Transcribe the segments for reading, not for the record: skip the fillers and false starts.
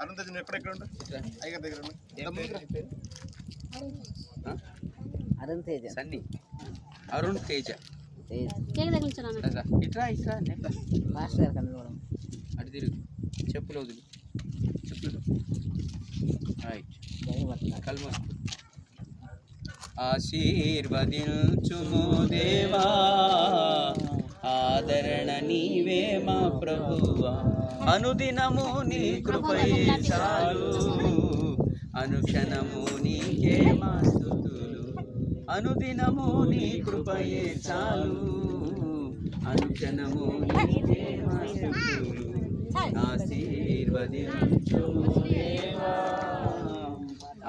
అరుణ్ తేజ్ ఎక్కడ ఉండు అయ్యగారి దగ్గర అరుణ్ తేజ సన్నీ అరుణ్ తేజ ఇట్రా ఇట్రా మాస్టర్ గారు కనుగొనడం అటు తిరుగు చెప్పులు వదులు చెప్పులు రైట్ కల్మ ఆశీర్వదించుము దేవా ఆదరణ నీవే మా ప్రభువా అనుదినము నీ కృపయే చాలు అనుక్షణము నీకే మా స్తుతులు అనుదినము నీ కృపయే చాలు అనుక్షణము నీకే మా స్తుతులు ఆశీర్వదించుము దేవా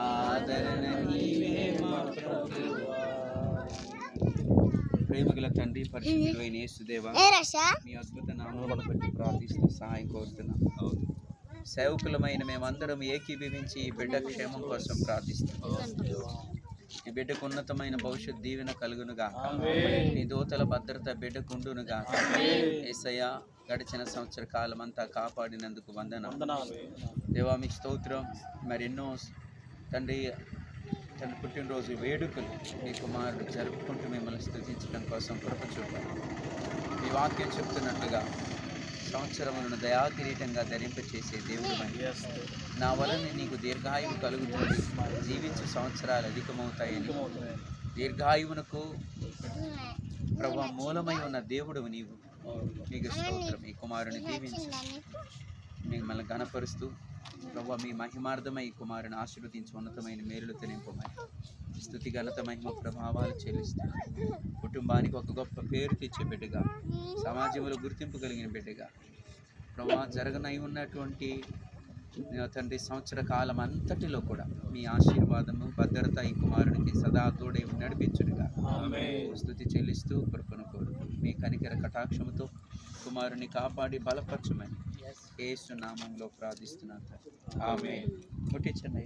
ఆదరణ నీవే మా ప్రభువా. ప్రేమగల తండ్రి పరిశుద్ధుడైన యేసుదేవా మీ అద్భుత నామమును బట్టి ప్రార్థిస్తూ సహాయం కోరుతున్నాం. సేవకులమైన మేమందరం ఏకీభవించి ఈ బిడ్డ క్షేమం కోసం ప్రార్థిస్తున్నాం. ఈ బిడ్డకు ఉన్నతమైన భవిష్యత్ దీవెన కలుగును గాక. నీ దూతల భద్రత బిడ్డకుండును గాక. యేసయ్య గడిచిన సంవత్సర కాలం అంతా కాపాడినందుకు వందనం దేవా. మీకు స్తోత్రం. మరెన్నో తండ్రి తన పుట్టినరోజు వేడుకలు మీ కుమారుడు జరుపుకుంటూ మిమ్మల్ని స్తుతించడం కోసం కృప చూపారు. మీ వాక్యం చెప్తున్నట్లుగా సంవత్సరములను దయాకిరీటంగా ధరింపచేసే దేవుడు నా వలన నీకు దీర్ఘాయువు కలుగుతుంది, జీవించే సంవత్సరాలు అధికమవుతాయని దీర్ఘాయువునకు ప్రభు మూలమై ఉన్న దేవుడు నీవు. మీకు స్తోత్రం. ఈ కుమారుని దీవించి మిమ్మల్ని ఘనపరుస్తూ ప్రభు మీ మహిమార్థమై కుమారుని ఆశీర్వదించి ఉన్నతమైన మేలులతో నింపమని స్తుతి ఘనత మహిమ ప్రభావాలు చెల్లిస్తూ కుటుంబానికి ఒక గొప్ప పేరు తెచ్చే బిడ్డగా, సమాజంలో గుర్తింపు కలిగిన బిడ్డగా ప్రభు జరగనై ఉన్నటువంటి తండ్రి సంవత్సర కాలం అంతటిలో కూడా మీ ఆశీర్వాదము భద్రత ఈ కుమారునికి సదా తోడే నడిపించుడుగా స్తుతి చెల్లిస్తూ కృపను కోరుతూ మీ కనికర కటాక్షముతో కుమారుని కాపాడి బలపరచమని యేసు నామంలో ప్రార్థిస్తున్నాను. ఆమేన్. ముట్టించండి.